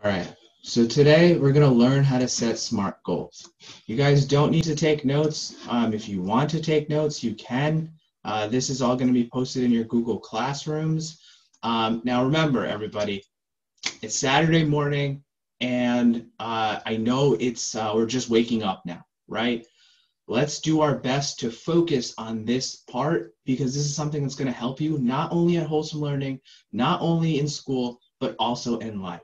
All right. So today we're going to learn how to set SMART goals. You guys don't need to take notes. If you want to take notes, you can. This is all going to be posted in your Google Classrooms. Now remember, everybody, it's Saturday morning, and I know it's we're just waking up now, right? Let's do our best to focus on this part because this is something that's going to help you not only at Wholesome Learning, not only in school, but also in life.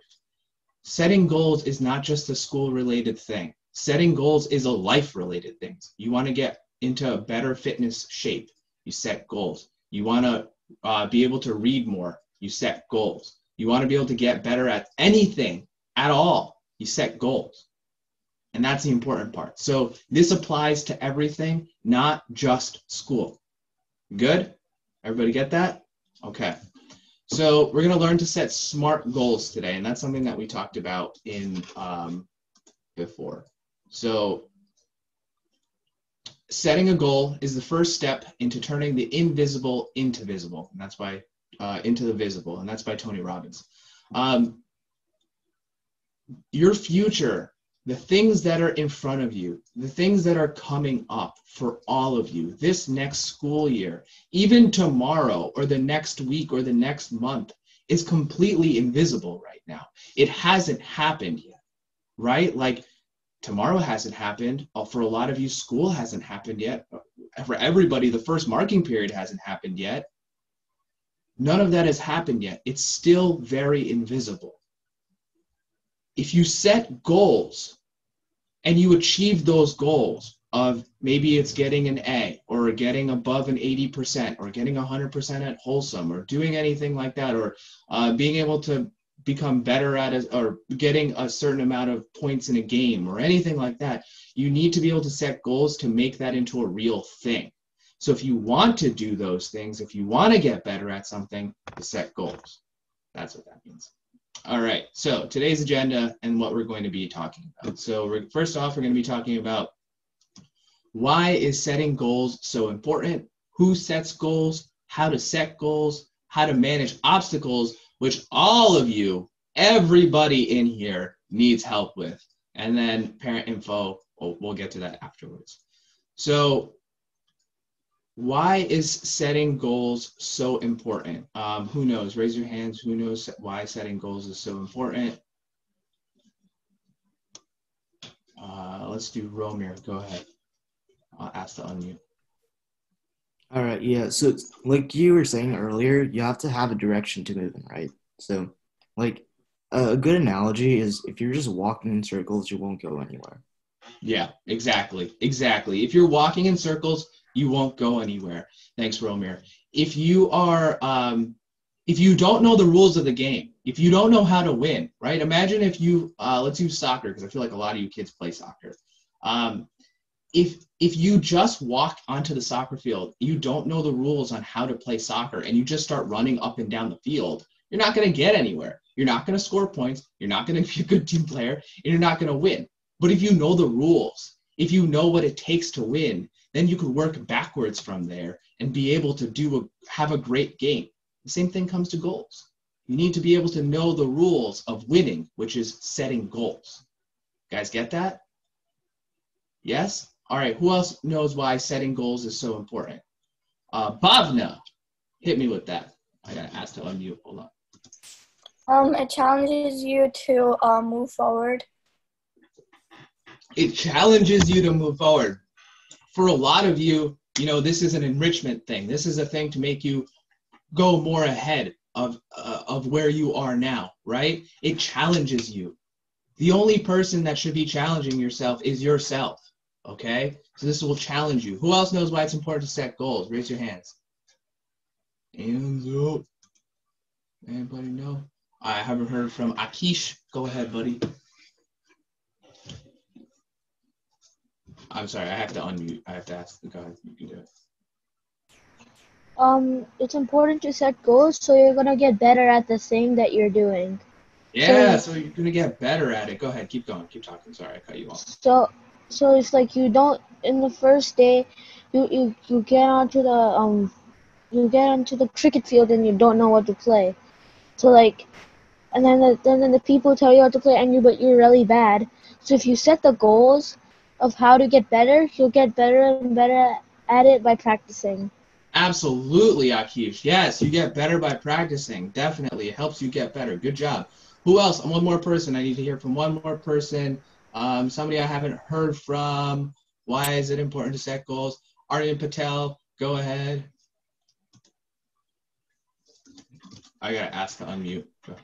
Setting goals is not just a school-related thing. Setting goals is a life-related thing. You want to get into a better fitness shape, you set goals. You want to be able to read more, you set goals. You want to be able to get better at anything at all, you set goals. And that's the important part. So this applies to everything, not just school. Good? Everybody get that? Okay. So we're going to learn to set SMART goals today, and that's something that we talked about in before. So setting a goal is the first step into turning the invisible into visible, and that's by into the visible, and that's by Tony Robbins. Your future, the things that are in front of you, the things that are coming up for all of you this next school year, even tomorrow or the next week or the next month, is completely invisible right now. It hasn't happened yet, right? Like tomorrow hasn't happened. For a lot of you, school hasn't happened yet. For everybody, the first marking period hasn't happened yet. None of that has happened yet. It's still very invisible. If you set goals and you achieve those goals of maybe it's getting an A or getting above an 80% or getting 100% at Wholesome or doing anything like that, or being able to become better at it or getting a certain amount of points in a game or anything like that, you need to be able to set goals to make that into a real thing. So if you want to do those things, if you want to get better at something, set goals. That's what that means. All right, so today's agenda and what we're going to be talking about. So first off, we're going to be talking about why is setting goals so important, who sets goals, how to set goals, how to manage obstacles, which all of you, everybody in here needs help with. And then parent info, we'll get to that afterwards. So why is setting goals so important? Who knows? Raise your hands. Who knows why setting goals is so important? Let's do Romir. Go ahead. I'll ask to unmute. All right, yeah. So like you were saying earlier, you have to have a direction to move in, right? So like a good analogy is if you're just walking in circles, you won't go anywhere. Yeah, exactly. Exactly. If you're walking in circles, you won't go anywhere. Thanks, Romir. If you are, if you don't know the rules of the game, if you don't know how to win, right? Imagine if you, let's use soccer because I feel like a lot of you kids play soccer. If you just walk onto the soccer field, you don't know the rules on how to play soccer, and you just start running up and down the field, you're not going to get anywhere. You're not going to score points. You're not going to be a good team player, and you're not going to win. But if you know the rules, if you know what it takes to win, then you can work backwards from there and be able to have a great game. The same thing comes to goals. You need to be able to know the rules of winning, which is setting goals. Guys, get that? Yes? All right, who else knows why setting goals is so important? Bhavna, hit me with that. I got to ask to unmute. Hold on. It challenges you to move forward. It challenges you to move forward. For a lot of you, you know, this is an enrichment thing. This is a thing to make you go more ahead of where you are now, right? It challenges you. The only person that should be challenging yourself is yourself, okay? So this will challenge you. Who else knows why it's important to set goals? Raise your hands. Hands up. Anybody know? I haven't heard from Akish. Go ahead, buddy. I'm sorry, I have to unmute. I have to ask the guy. You can do it. It's important to set goals so you're gonna get better at the thing that you're doing. Yeah, so you're gonna get better at it. Go ahead, keep going, keep talking. Sorry, I cut you off. So it's like you don't in the first day, you get onto the cricket field and you don't know what to play. So like and then the people tell you how to play, and but you're really bad. So if you set the goals of how to get better, you'll get better and better at it by practicing. Absolutely, Akish. Yes, you get better by practicing. Definitely. It helps you get better. Good job. Who else? One more person. I need to hear from one more person. Somebody I haven't heard from. Why is it important to set goals? Aryan Patel, go ahead. I got to ask to unmute. Go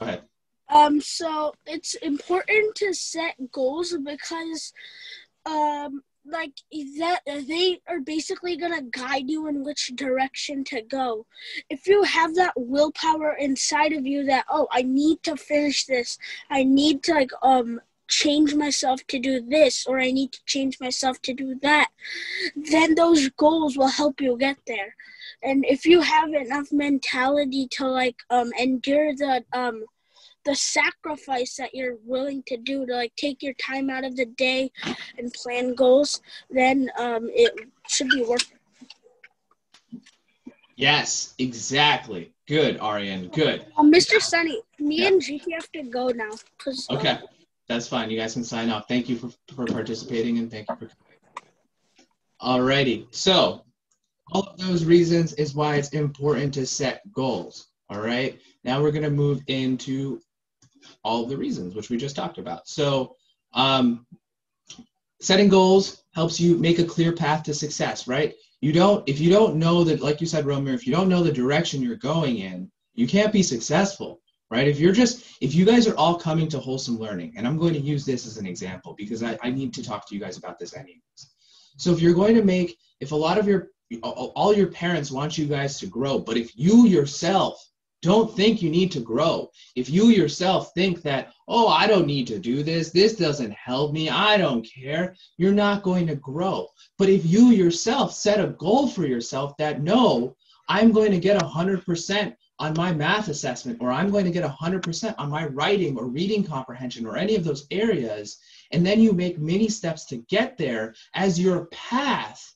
ahead. So it's important to set goals because like that they are basically gonna guide you in which direction to go. If you have that willpower inside of you that, oh, I need to finish this, I need to change myself to do this, or I need to change myself to do that, then those goals will help you get there. And if you have enough mentality to endure the sacrifice that you're willing to do to take your time out of the day and plan goals, then it should be worth it. Yes, exactly. Good, Aryan. Good. Mr. Sunny, me and Giki have to go now. Okay, that's fine. You guys can sign off. Thank you for participating, and thank you for coming. Alrighty. So all of those reasons is why it's important to set goals. All right. Now we're going to move into all of the reasons which we just talked about. So setting goals helps you make a clear path to success, right? If you don't know that, like you said, Romeo, if you don't know the direction you're going in, you can't be successful, right? If you guys are all coming to Wholesome Learning, and I'm going to use this as an example because I need to talk to you guys about this anyways. So if you're going to if a lot of all your parents want you guys to grow, but if you yourself don't think you need to grow, if you yourself think that, oh, I don't need to do this doesn't help me, I don't care, you're not going to grow. But if you yourself set a goal for yourself that, no, I'm going to get 100% on my math assessment, or I'm going to get 100% on my writing or reading comprehension or any of those areas, and then you make many steps to get there as your path,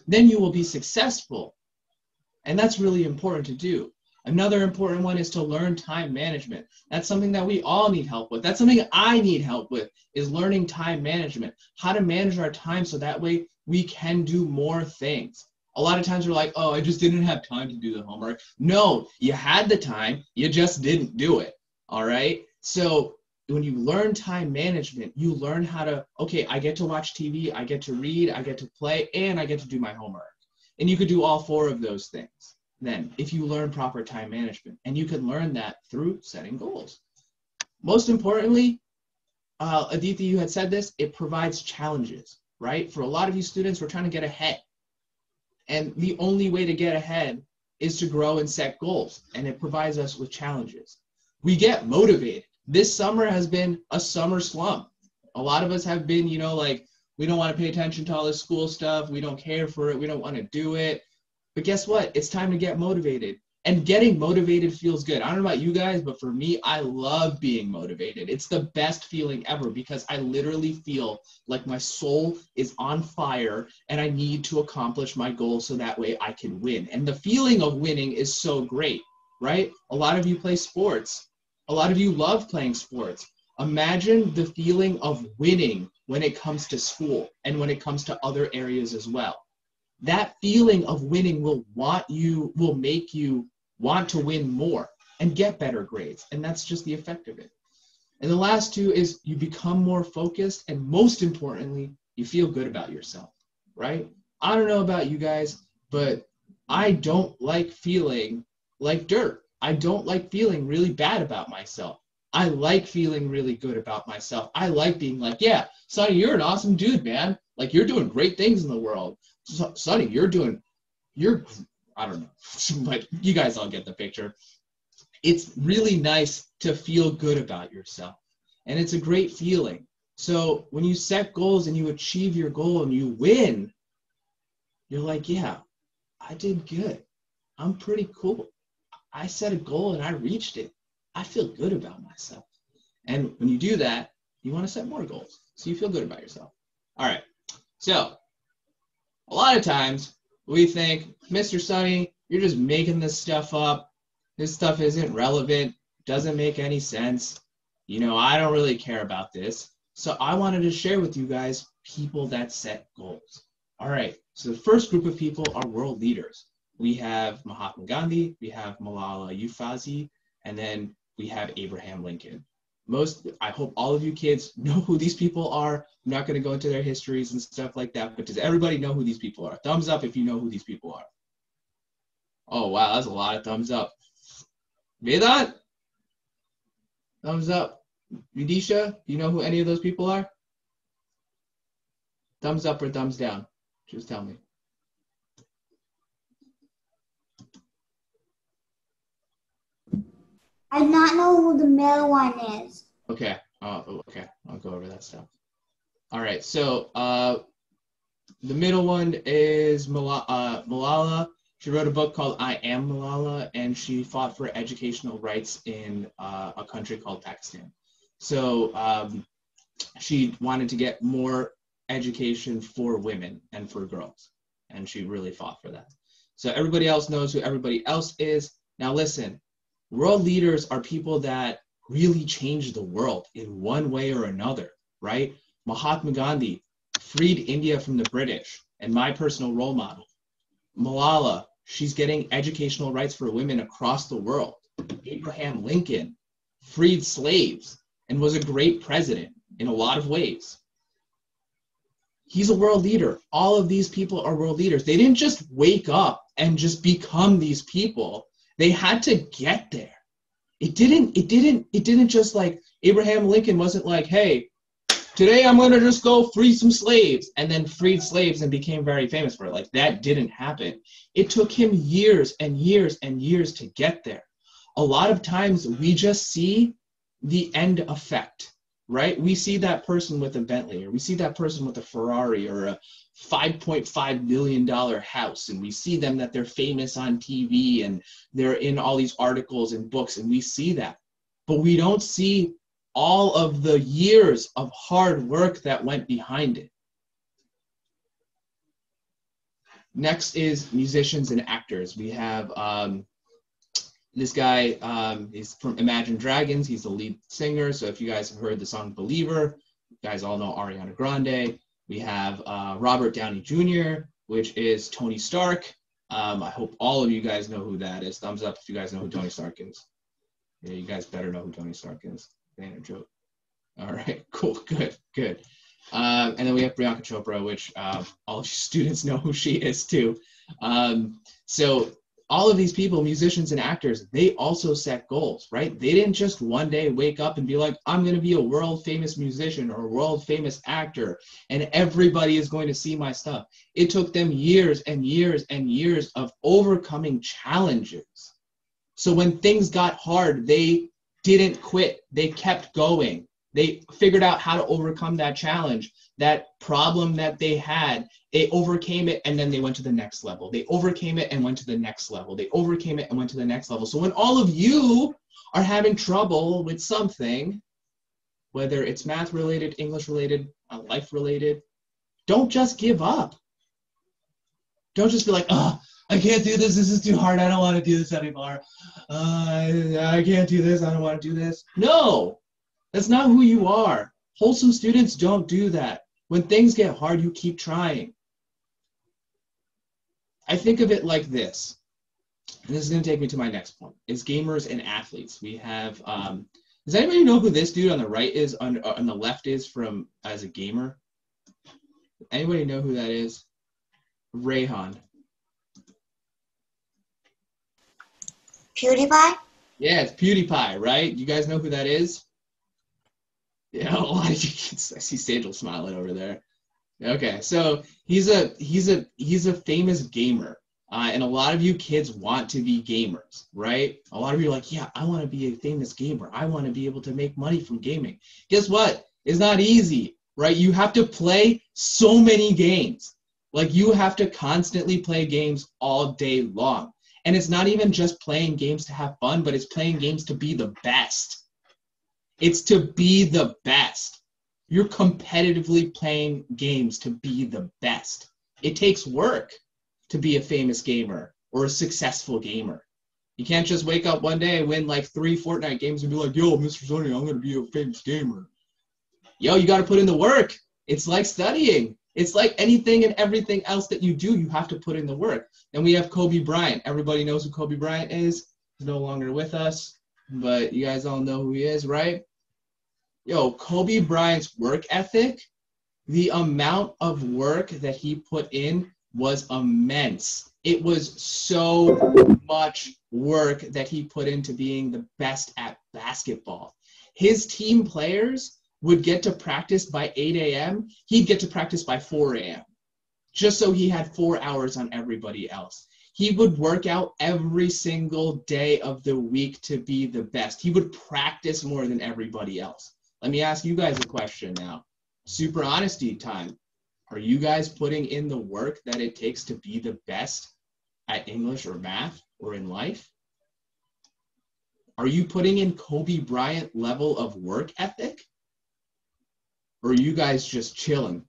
then you will be successful. And that's really important to do. Another important one is to learn time management. That's something that we all need help with. That's something I need help with, is learning time management, how to manage our time so that way we can do more things. A lot of times we're like, oh, I just didn't have time to do the homework. No, you had the time, you just didn't do it, all right? So when you learn time management, you learn how to, okay, I get to watch TV, I get to read, I get to play, and I get to do my homework. And you could do all four of those things then if you learn proper time management. And you can learn that through setting goals. Most importantly, Aditi, you had said this, it provides challenges, right? For a lot of you students, we're trying to get ahead. And the only way to get ahead is to grow and set goals. And it provides us with challenges. We get motivated. This summer has been a summer slump. A lot of us have been, we don't want to pay attention to all this school stuff. We don't care for it. We don't want to do it. But guess what? It's time to get motivated. And getting motivated feels good. I don't know about you guys, but for me, I love being motivated. It's the best feeling ever because I literally feel like my soul is on fire and I need to accomplish my goal so that way I can win. And the feeling of winning is so great, right? A lot of you play sports. A lot of you love playing sports. Imagine the feeling of winning when it comes to school and when it comes to other areas as well. That feeling of winning will make you want to win more and get better grades. And that's just the effect of it. And the last two is you become more focused, and most importantly, you feel good about yourself, right? I don't know about you guys, but I don't like feeling like dirt. I don't like feeling really bad about myself. I like feeling really good about myself. I like being like, yeah, Sonny, you're an awesome dude, man. Like, you're doing great things in the world. Sonny, I don't know, but you guys all get the picture. It's really nice to feel good about yourself, and it's a great feeling. So when you set goals and you achieve your goal and you win, you're like, yeah, I did good. I'm pretty cool. I set a goal and I reached it. I feel good about myself. And when you do that, you want to set more goals so you feel good about yourself. All right. So a lot of times we think, Mr. Sunny, you're just making this stuff up. This stuff isn't relevant. doesn't make any sense. You know, I don't really care about this. So I wanted to share with you guys people that set goals. All right, so the first group of people are world leaders. We have Mahatma Gandhi, we have Malala Yousafzai, and then we have Abraham Lincoln. I hope all of you kids know who these people are. I'm not going to go into their histories and stuff like that, but does everybody know who these people are? Thumbs up if you know who these people are. Oh, wow, that's a lot of thumbs up. Vedant? Thumbs up. Vidisha, do you know who any of those people are? Thumbs up or thumbs down? Just tell me. I do not know who the middle one is. Okay. Okay. I'll go over that stuff. All right. So the middle one is Malala. She wrote a book called I Am Malala, and she fought for educational rights in a country called Pakistan. So she wanted to get more education for women and for girls, and she really fought for that. So everybody else knows who everybody else is. Now listen, world leaders are people that really changed the world in one way or another, right? Mahatma Gandhi freed India from the British, and my personal role model. Malala, she's getting educational rights for women across the world. Abraham Lincoln freed slaves and was a great president in a lot of ways. He's a world leader. All of these people are world leaders. They didn't just wake up and just become these people. They had to get there. It didn't just like, Abraham Lincoln wasn't like, hey, today I'm going to just go free some slaves, and then freed slaves and became very famous for it. Like, that didn't happen. It took him years and years and years to get there. A lot of times we just see the end effect, right? We see that person with a Bentley, or we see that person with a Ferrari, or a $5.5 million house, and we see them that they're famous on TV and they're in all these articles and books, and we see that. But we don't see all of the years of hard work that went behind it. Next is musicians and actors. We have this guy, he's from Imagine Dragons. He's the lead singer. So if you guys have heard the song Believer, you guys all know Ariana Grande. We have Robert Downey Jr., which is Tony Stark. I hope all of you guys know who that is. Thumbs up if you guys know who Tony Stark is. Yeah, you guys better know who Tony Stark is. Banner joke. All right, cool, good. And then we have Priyanka Chopra, which all of you students know who she is too. So all of these people, musicians and actors, they also set goals, right? They didn't just one day wake up and be like, I'm going to be a world famous musician or a world famous actor, and everybody is going to see my stuff. It took them years and years and years of overcoming challenges. So when things got hard, they didn't quit. They kept going. They figured out how to overcome that challenge, that problem that they had. They overcame it, and then they went to the next level. They overcame it and went to the next level. They overcame it and went to the next level. So when all of you are having trouble with something, whether it's math related, English related, life related, don't just give up. Don't just be like, oh, I can't do this. This is too hard. I don't want to do this anymore. I can't do this. I don't want to do this. No, that's not who you are. Wholesome students don't do that. When things get hard, you keep trying. I think of it like this, and this is going to take me to my next point, is gamers and athletes. We have, does anybody know who this dude on the right is, on the left is from as a gamer? Anybody know who that is? Rayhan. PewDiePie? Yeah, it's PewDiePie, right? You guys know who that is? Yeah, a lot of you kids. I see Sejal smiling over there. Okay, so he's a famous gamer, and a lot of you kids want to be gamers, right? A lot of you are like, yeah, I want to be a famous gamer. I want to be able to make money from gaming. Guess what? It's not easy, right? You have to play so many games. Like, you have to constantly play games all day long. And it's not even just playing games to have fun, but it's playing games to be the best. It's to be the best. You're competitively playing games to be the best. It takes work to be a famous gamer or a successful gamer. You can't just wake up one day, win like 3 Fortnite games and be like, yo, Mr. Sonny, I'm going to be a famous gamer. Yo, you got to put in the work. It's like studying. It's like anything and everything else that you do, you have to put in the work. Then we have Kobe Bryant. Everybody knows who Kobe Bryant is. He's no longer with us, but you guys all know who he is, right? Yo, Kobe Bryant's work ethic, the amount of work that he put in was immense. It was so much work that he put into being the best at basketball. His team players would get to practice by 8 a.m. He'd get to practice by 4 a.m. just so he had 4 hours on everybody else. He would work out every single day of the week to be the best. He would practice more than everybody else. Let me ask you guys a question now. Super honesty time. Are you guys putting in the work that it takes to be the best at English or math or in life? Are you putting in Kobe Bryant level of work ethic? Or are you guys just chilling?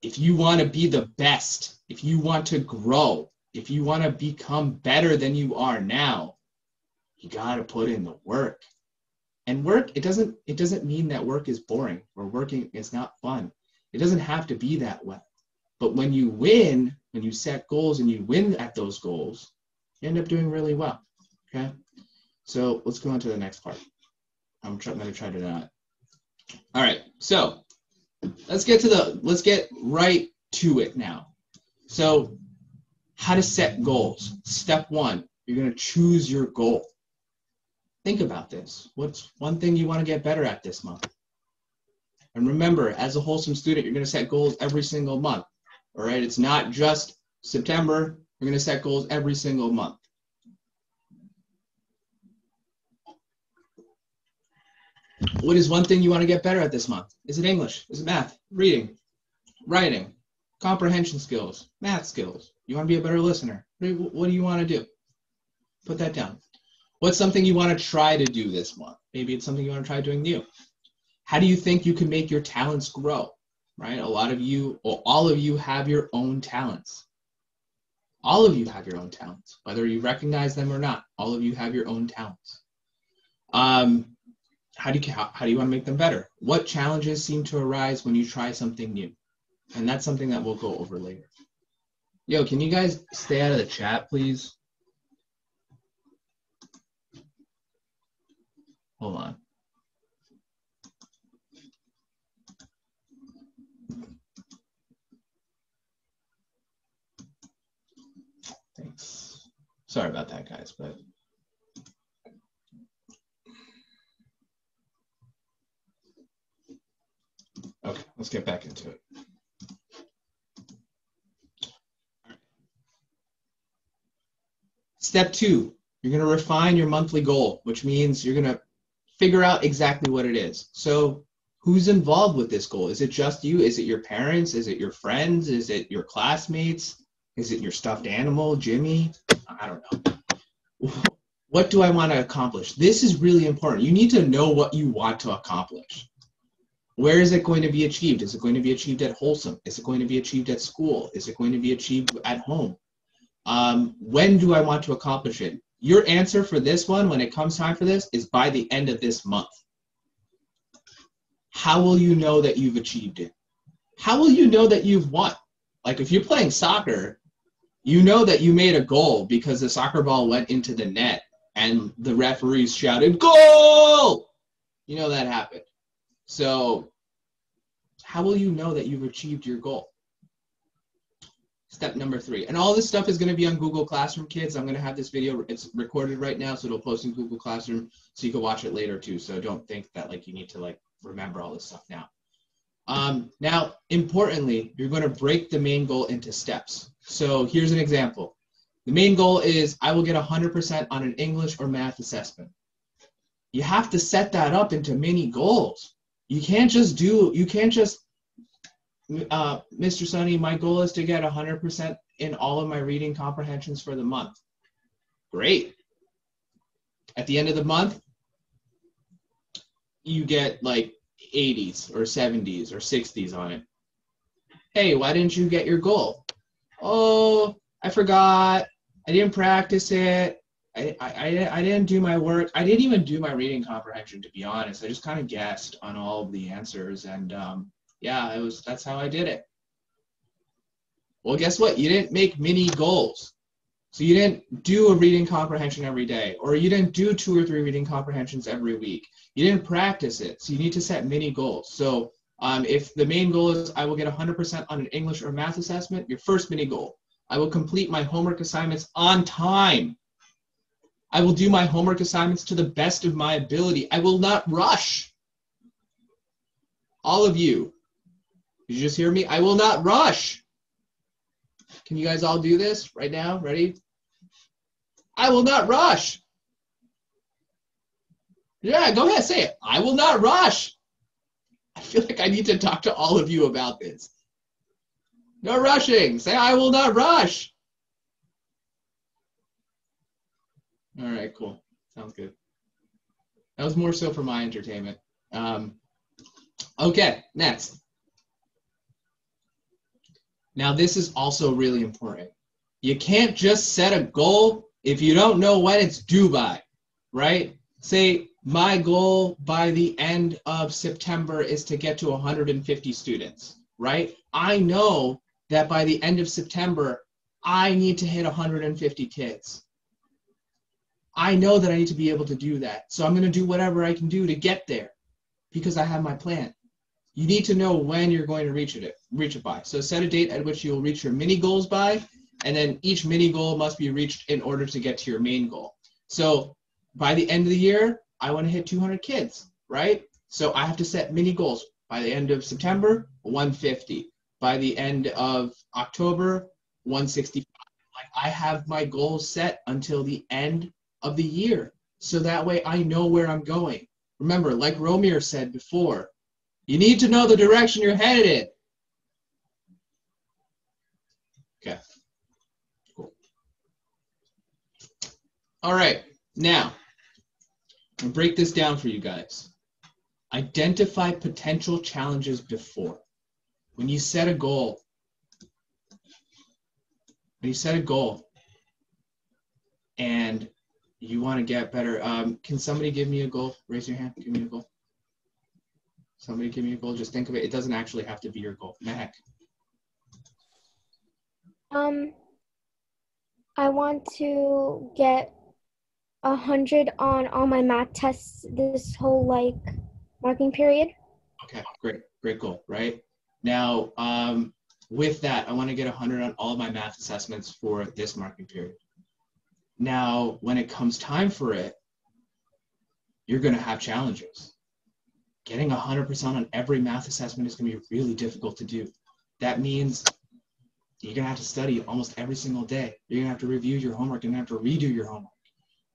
If you want to be the best, if you want to grow, if you want to become better than you are now, you got to put in the work. And work, it doesn't mean that work is boring or working is not fun. It doesn't have to be that way. But when you win, when you set goals and you win at those goals, you end up doing really well. Okay? So let's go on to the next part. I'm going to try to do that. All right. So let's get right to it now. So how to set goals. Step 1, you're going to choose your goal. Think about this. What's one thing you want to get better at this month? And remember, as a wholesome student, you're going to set goals every single month. All right? It's not just September. You're going to set goals every single month. What is one thing you want to get better at this month? Is it English? Is it math? Reading? Writing? Comprehension skills? Math skills? You want to be a better listener? What do you want to do? Put that down. What's something you want to try to do this month? Maybe it's something you want to try doing new. How do you think you can make your talents grow? Right? A lot of you, or all of you have your own talents. All of you have your own talents, whether you recognize them or not. All of you have your own talents. How do you want to make them better? What challenges seem to arise when you try something new? And that's something that we'll go over later. Yo, can you guys stay out of the chat, please? Hold on. Thanks. Sorry about that, guys, but okay, let's get back into it. Step 2, you're going to refine your monthly goal, which means you're going to figure out exactly what it is. So who's involved with this goal? Is it just you? Is it your parents? Is it your friends? Is it your classmates? Is it your stuffed animal, Jimmy? I don't know. What do I want to accomplish? This is really important. You need to know what you want to accomplish. Where is it going to be achieved? Is it going to be achieved at Wholesome? Is it going to be achieved at school? Is it going to be achieved at home? When do I want to accomplish it? Your answer for this one, when it comes time for this, is by the end of this month. How will you know that you've achieved it? How will you know that you've won? Like if you're playing soccer, you know that you made a goal because the soccer ball went into the net and the referees shouted, "Goal!" You know that happened. So how will you know that you've achieved your goal? Step number 3. And all this stuff is going to be on Google Classroom, kids. I'm going to have this video. It's recorded right now, so it'll post in Google Classroom so you can watch it later too. So don't think that like you need to like remember all this stuff now. Now, importantly, you're going to break the main goal into steps. So here's an example. The main goal is I will get 100% on an English or math assessment. You have to set that up into mini goals. You can't just Mr. Sonny, my goal is to get 100% in all of my reading comprehensions for the month. Great. At the end of the month, you get like 80s or 70s or 60s on it. Hey, why didn't you get your goal? Oh, I forgot. I didn't practice it. I didn't do my work. I didn't even do my reading comprehension, to be honest. I just kind of guessed on all of the answers, and yeah, that's how I did it. Well, guess what? You didn't make mini goals. So you didn't do a reading comprehension every day, or you didn't do 2 or 3 reading comprehensions every week. You didn't practice it. So you need to set mini goals. So if the main goal is I will get 100% on an English or math assessment, your first mini goal, I will complete my homework assignments on time. I will do my homework assignments to the best of my ability. I will not rush. All of you, did you just hear me? I will not rush. Can you guys all do this right now? Ready? I will not rush. Yeah, go ahead, say it. I will not rush. I feel like I need to talk to all of you about this. No rushing. Say, I will not rush. All right, cool. Sounds good. That was more so for my entertainment. Okay, next. Now, this is also really important. You can't just set a goal if you don't know when it's due by, right? Say, my goal by the end of September is to get to 150 students, right? I know that by the end of September, I need to hit 150 kids. I know that I need to be able to do that. So I'm going to do whatever I can do to get there because I have my plan. You need to know when you're going to reach it by. So set a date at which you'll reach your mini goals by, and then each mini goal must be reached in order to get to your main goal. So by the end of the year, I want to hit 200 kids, right? So I have to set mini goals. By the end of September, 150. By the end of October, 165. Like I have my goals set until the end of the year. So that way I know where I'm going. Remember, like Romir said before, you need to know the direction you're headed in. Okay, cool. All right, now, I'll break this down for you guys. Identify potential challenges before. When you set a goal, and you want to get better, can somebody give me a goal? Raise your hand, give me a goal. Somebody give me a goal. Just think of it. It doesn't actually have to be your goal. Mac. I want to get 100 on all my math tests this whole marking period. Okay, great goal, right? Now, with that, I want to get 100 on all of my math assessments for this marking period. Now, when it comes time for it, you're going to have challenges. Getting 100% on every math assessment is going to be really difficult to do. That means you're going to have to study almost every single day. You're going to have to review your homework. You're going to have to redo your homework.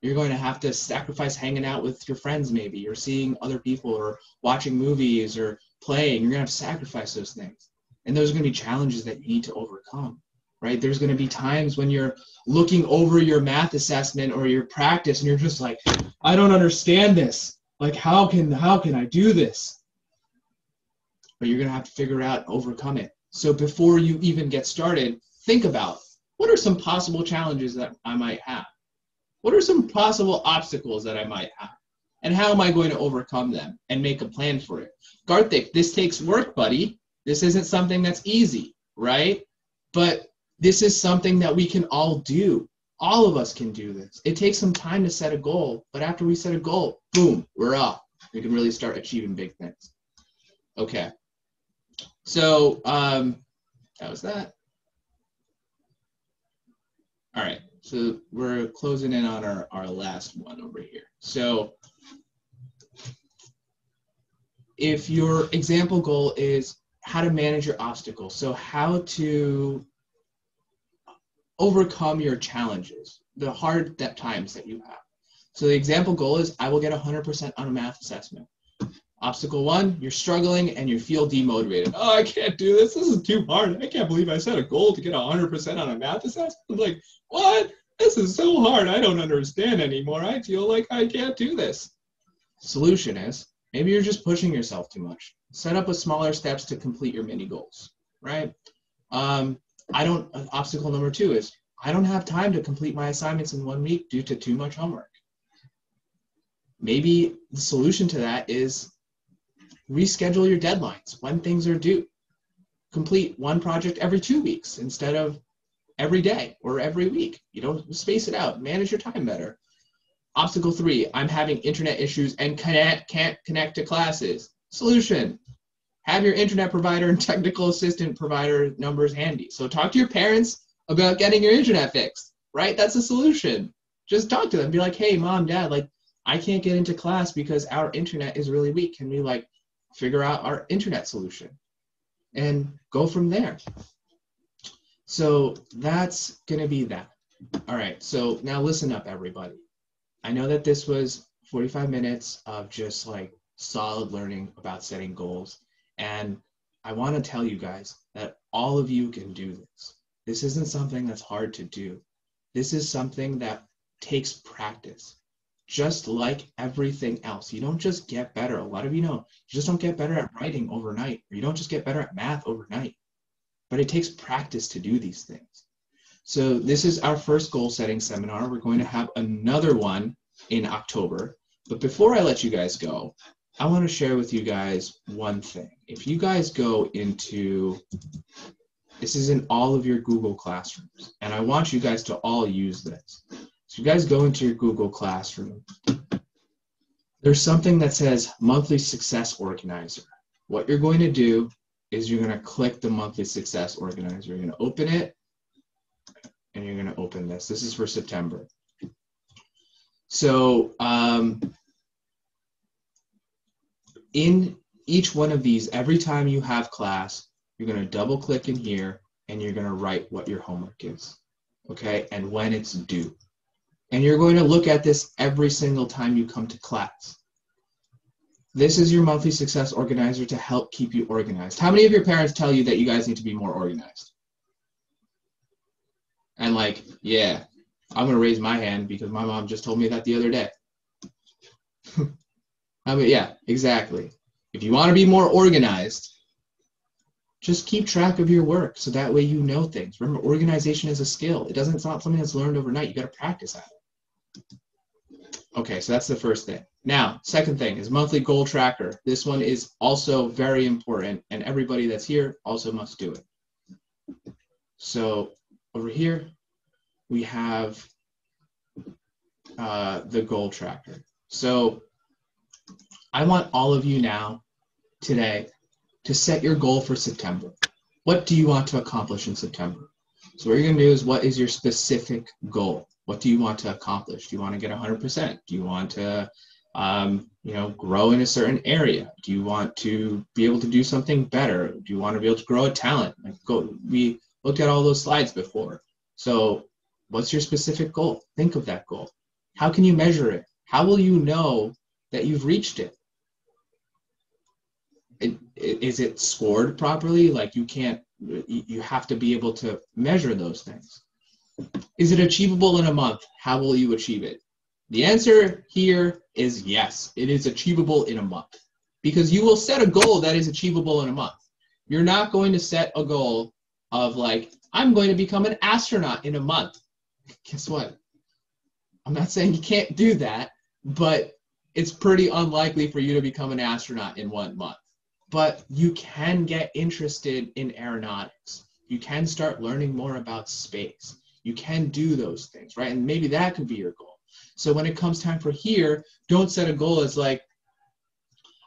You're going to have to sacrifice hanging out with your friends maybe, or seeing other people, or watching movies, or playing. You're going to have to sacrifice those things. And those are going to be challenges that you need to overcome, right? There's going to be times when you're looking over your math assessment or your practice and you're just like, I don't understand this. Like, how can I do this? But you're going to have to figure out and overcome it. So before you even get started, think about, what are some possible challenges that I might have? What are some possible obstacles that I might have? And how am I going to overcome them and make a plan for it? Garthik, this takes work, buddy. This isn't something that's easy, right? But this is something that we can all do. All of us can do this. It takes some time to set a goal, but after we set a goal, boom, we're up. We can really start achieving big things. Okay. So that was that. All right. So we're closing in on our last one over here. So if your example goal is how to manage your obstacles, so how to overcome your challenges, the hard times that you have. So the example goal is I will get 100% on a math assessment. Obstacle 1, you're struggling and you feel demotivated. Oh, I can't do this. This is too hard. I can't believe I set a goal to get 100% on a math assessment. I'm like, what? This is so hard. I don't understand anymore. I feel like I can't do this. Solution is, maybe you're just pushing yourself too much. Set up with smaller steps to complete your mini goals, right? Obstacle number 2 is, I don't have time to complete my assignments in 1 week due to too much homework. Maybe the solution to that is reschedule your deadlines when things are due. Complete one project every 2 weeks instead of every day or every week. You don't space it out, manage your time better. Obstacle 3, I'm having internet issues and can't connect to classes. Solution, have your internet provider and technical assistant provider numbers handy. So talk to your parents about getting your internet fixed, right? That's a solution. Just talk to them, be like, hey, mom, dad, like, I can't get into class because our internet is really weak. Can we like figure out our internet solution and go from there? So that's gonna be that. All right, so now listen up, everybody. I know that this was 45 minutes of just like solid learning about setting goals. And I wanna tell you guys that all of you can do this. This isn't something that's hard to do. This is something that takes practice. Just like everything else, you don't just get better. A lot of you know, you just don't get better at writing overnight, or you don't just get better at math overnight, but it takes practice to do these things. So this is our first goal setting seminar. We're going to have another one in October. But before I let you guys go, I want to share with you guys one thing. If you guys go into, this is in all of your Google Classrooms, and I want you guys to all use this. So you guys go into your Google Classroom. There's something that says Monthly Success Organizer. What you're going to do is you're going to click the Monthly Success Organizer. You're going to open it, and you're going to open this. This is for September. So in each one of these, every time you have class, you're going to double click in here, and you're going to write what your homework is, okay, and when it's due. And you're going to look at this every single time you come to class. This is your Monthly Success Organizer to help keep you organized. How many of your parents tell you that you guys need to be more organized? And like, yeah, I'm going to raise my hand because my mom just told me that the other day. I mean, yeah, exactly. If you want to be more organized, just keep track of your work so that way you know things. Remember, organization is a skill. It's not something that's learned overnight. You got to practice at it. Okay, so that's the first thing. Now, second thing is monthly goal tracker. This one is also very important, and everybody that's here also must do it. So over here, we have the goal tracker. So I want all of you now, today, to set your goal for September. What do you want to accomplish in September? So what you're going to do is, what is your specific goal? What do you want to accomplish? Do you want to get 100%? Do you want to, grow in a certain area? Do you want to be able to do something better? Do you want to be able to grow a talent? We looked at all those slides before. So what's your specific goal? Think of that goal. How can you measure it? How will you know that you've reached it? Is it scored properly? Like you have to be able to measure those things. Is it achievable in a month? How will you achieve it? The answer here is yes, it is achievable in a month, because you will set a goal that is achievable in a month. You're not going to set a goal of like, I'm going to become an astronaut in a month. Guess what? I'm not saying you can't do that, but it's pretty unlikely for you to become an astronaut in 1 month. But you can get interested in aeronautics. You can start learning more about space. You can do those things, right? And maybe that could be your goal. So when it comes time for here, don't set a goal as like,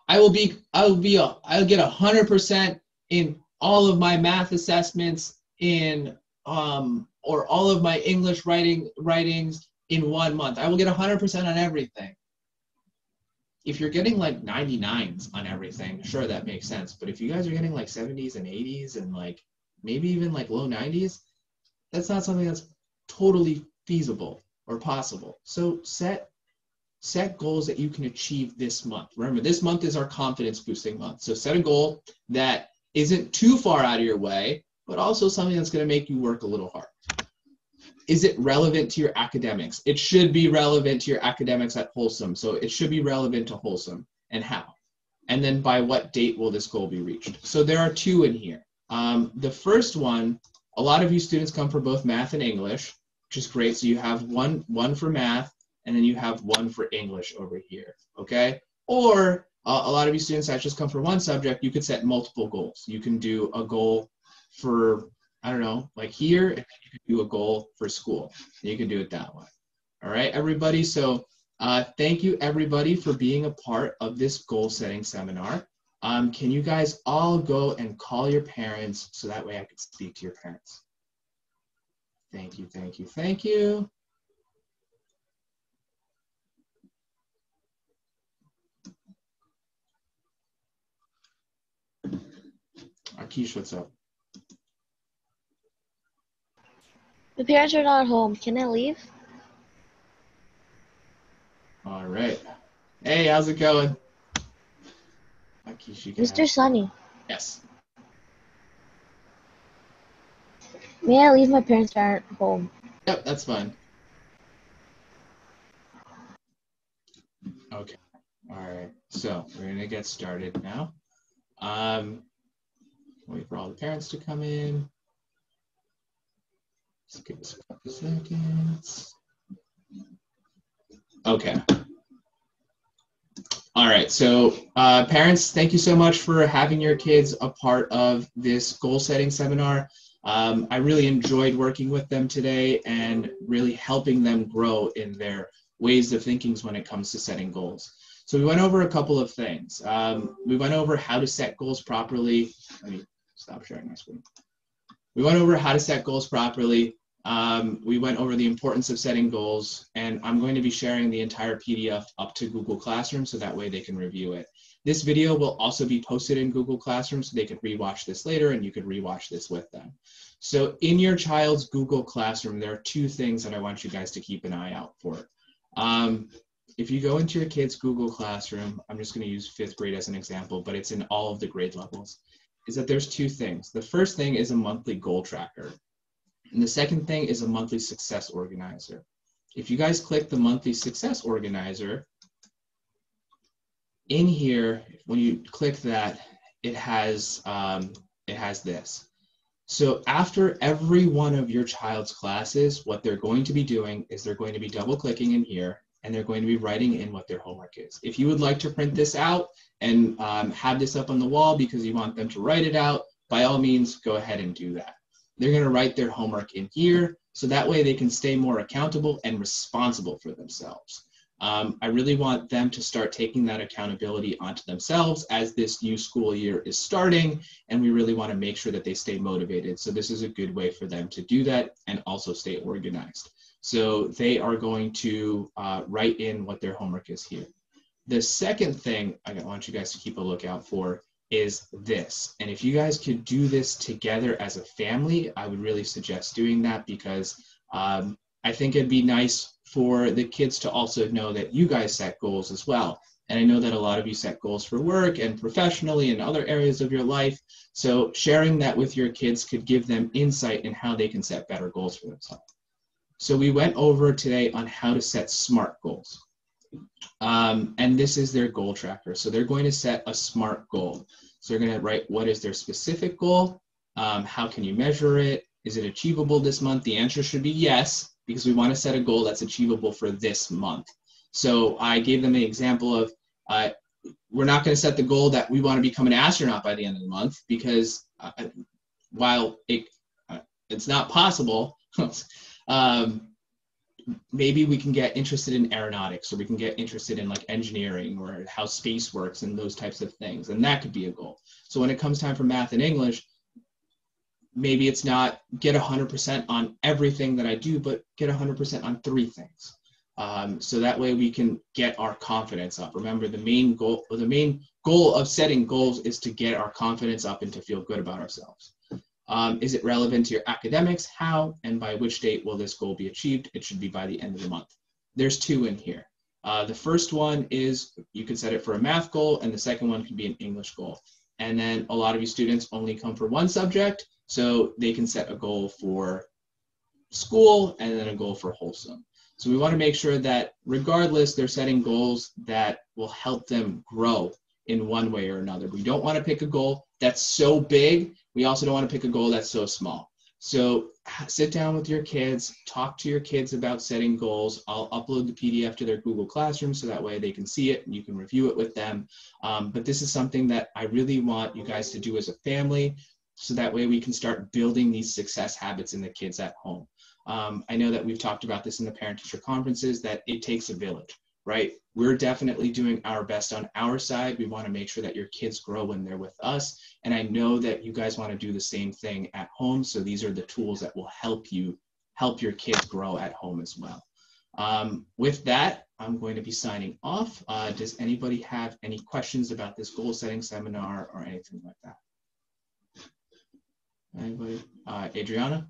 I'll get 100% in all of my math assessments or all of my English writings in 1 month. I will get 100% on everything. If you're getting like 99s on everything, sure, that makes sense. But if you guys are getting like 70s and 80s and like maybe even like low 90s, that's not something that's totally feasible or possible. So set goals that you can achieve this month. Remember, this month is our confidence boosting month. So set a goal that isn't too far out of your way, but also something that's going to make you work a little hard. Is it relevant to your academics? It should be relevant to your academics at Wholesome. So it should be relevant to Wholesome, and how? And then by what date will this goal be reached? So there are two in here. The first one, a lot of you students come for both math and English. which is great. So you have one for math, and then you have one for English over here, okay? Or a lot of you students that just come for one subject, you could set multiple goals. You can do a goal for, I don't know, like here, and you can do a goal for school. You can do it that way. All right, everybody. So thank you, everybody, for being a part of this goal setting seminar. Can you guys all go and call your parents so that way I can speak to your parents? Thank you, thank you, thank you. Arkish, what's up? My parents are not home. Can I leave? All right. Hey, how's it going? Arkish, you can Mr. Sunny, Yes. may I leave? My parents aren't home. Yep, that's fine. Okay. All right. So we're gonna get started now. Wait for all the parents to come in. Just give us a couple seconds. Okay. All right. So parents, thank you so much for having your kids a part of this goal setting seminar. I really enjoyed working with them today and really helping them grow in their ways of thinking when it comes to setting goals. So we went over a couple of things. We went over how to set goals properly. Let me stop sharing my screen. We went over how to set goals properly. We went over the importance of setting goals, and I'm going to be sharing the entire PDF up to Google Classroom so that way they can review it. This video will also be posted in Google Classroom so they can rewatch this later and you can rewatch this with them. So in your child's Google Classroom, there are two things that I want you guys to keep an eye out for. If you go into your kid's Google Classroom, I'm just going to use 5th grade as an example, but it's in all of the grade levels, is that there's two things. The first thing is a monthly goal tracker. And the second thing is a monthly success organizer. If you guys click the monthly success organizer, in here, when you click that, it has this. So after every one of your child's classes, what they're going to be doing is they're going to be double clicking in here and they're going to be writing in what their homework is. If you would like to print this out and have this up on the wall because you want them to write it out, by all means, go ahead and do that. They're going to write their homework in here so that way they can stay more accountable and responsible for themselves. I really want them to start taking that accountability onto themselves as this new school year is starting, and we really want to make sure that they stay motivated. So this is a good way for them to do that and also stay organized. So they are going to write in what their homework is here. The second thing I want you guys to keep a lookout for is this. And if you guys could do this together as a family, I would really suggest doing that because I think it'd be nice for the kids to also know that you guys set goals as well. And I know that a lot of you set goals for work and professionally and other areas of your life. So sharing that with your kids could give them insight in how they can set better goals for themselves. So we went over today on how to set SMART goals. And this is their goal tracker. So they're going to set a SMART goal. So they're going to write what is their specific goal, how can you measure it, is it achievable this month? The answer should be yes, because we want to set a goal that's achievable for this month. So I gave them an example of, we're not going to set the goal that we want to become an astronaut by the end of the month, because while it's not possible, maybe we can get interested in aeronautics, or we can get interested in like engineering or how space works and those types of things. And that could be a goal. So when it comes time for math and English, maybe it's not get 100% on everything that I do, but get 100% on 3 things. So that way we can get our confidence up. Remember, the main goal of setting goals is to get our confidence up and to feel good about ourselves. Is it relevant to your academics? How and by which date will this goal be achieved? It should be by the end of the month. There's 2 in here. The first one is you could set it for a math goal, and the second one can be an English goal. And then a lot of you students only come for one subject, so they can set a goal for school and then a goal for wholesome. So we want to make sure that regardless, they're setting goals that will help them grow in one way or another. We don't want to pick a goal that's so big. We also don't want to pick a goal that's so small. So sit down with your kids, talk to your kids about setting goals. I'll upload the PDF to their Google Classroom so that way they can see it and you can review it with them. But this is something that I really want you guys to do as a family, so that way we can start building these success habits in the kids at home. I know that we've talked about this in the parent-teacher conferences, that it takes a village, right? We're definitely doing our best on our side. We want to make sure that your kids grow when they're with us. And I know that you guys want to do the same thing at home. So these are the tools that will help your kids grow at home as well. With that, I'm going to be signing off. Does anybody have any questions about this goal setting seminar or anything like that? Anybody? Adriana?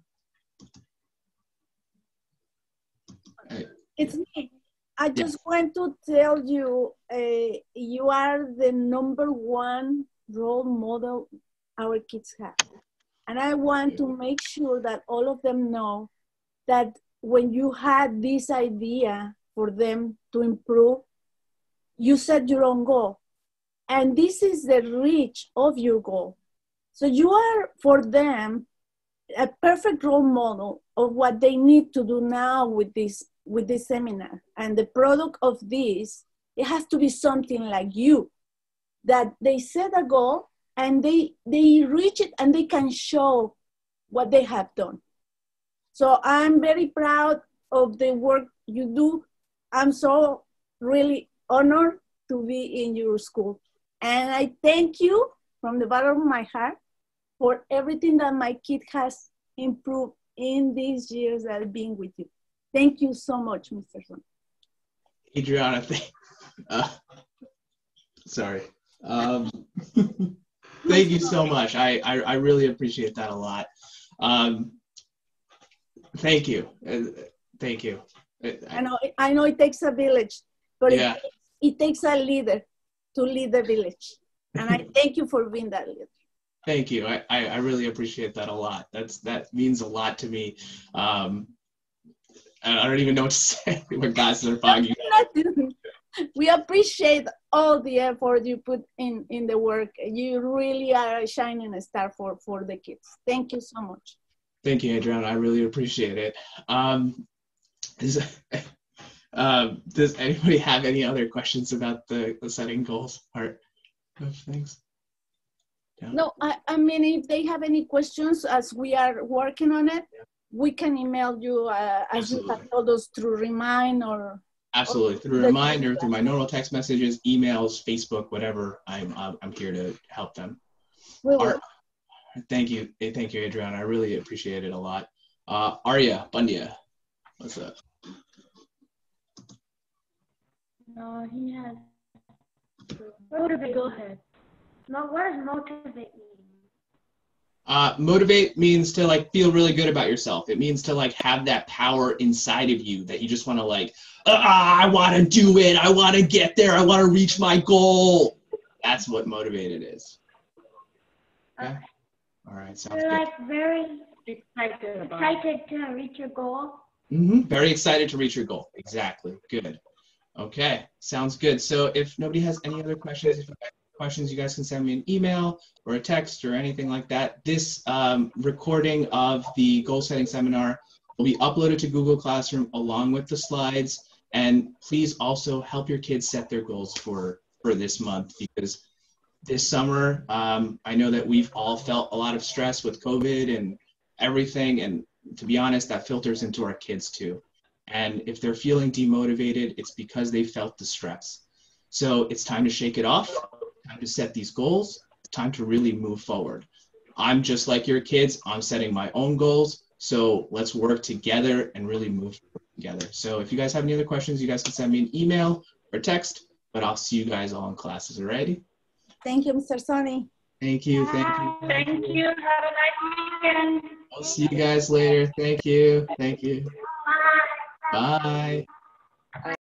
It's me. I just want to tell you, you are the #1 role model our kids have. And I want to make sure that all of them know that when you had this idea for them to improve, you set your own goal. And this is the reach of your goal. So you are, for them, a perfect role model of what they need to do now with this seminar. And the product of this, it has to be something like you, that they set a goal and they reach it and they can show what they have done. So I'm very proud of the work you do. I'm so really honored to be in your school. And I thank you from the bottom of my heart for everything that my kid has improved in these years that I've been with you. Thank you so much, Mr. Son. Adriana, sorry. Thank you so much. I really appreciate that a lot. Thank you. Thank you. I know it takes a village, but yeah. it takes a leader to lead the village. And I thank you for being that leader. Thank you. I really appreciate that a lot. That means a lot to me. I don't even know what to say. My glasses are foggy. We appreciate all the effort you put in the work. You really are a shining star for the kids. Thank you so much. Thank you, Adriana. I really appreciate it. Does anybody have any other questions about the setting goals part of things? No, I mean, if they have any questions as we are working on it, we can email you as you have told us through Remind or... Absolutely, through Remind or through my normal text messages, emails, Facebook, whatever. I'm here to help them. Thank you, Adriana. I really appreciate it a lot. Arya Bundia, what's up? No, he has. Motivate. Go ahead. No, what does motivate mean? Motivate means to like feel really good about yourself. It means to like have that power inside of you that you just want to like, I want to do it. I want to get there. I want to reach my goal. That's what motivated is. Okay. All right. Sounds good. Like very excited to reach your goal. Very excited to reach your goal. Exactly. Good. Okay. Sounds good. So if nobody has any other questions, if you have questions, you guys can send me an email or a text or anything like that. This recording of the goal setting seminar will be uploaded to Google Classroom along with the slides. And please also help your kids set their goals for this month, because this summer, I know that we've all felt a lot of stress with COVID and everything. And to be honest, that filters into our kids too. And if they're feeling demotivated, it's because they felt the stress. So it's time to shake it off, time to set these goals, time to really move forward. I'm just like your kids, I'm setting my own goals. So let's work together and really move together. So if you guys have any other questions, you guys can send me an email or text, but I'll see you guys all in classes, alrighty? Thank you, Mr. Sonny. Thank you, thank you. Thank you. Have a nice weekend. I'll see you guys later. Thank you, thank you. Bye. Bye.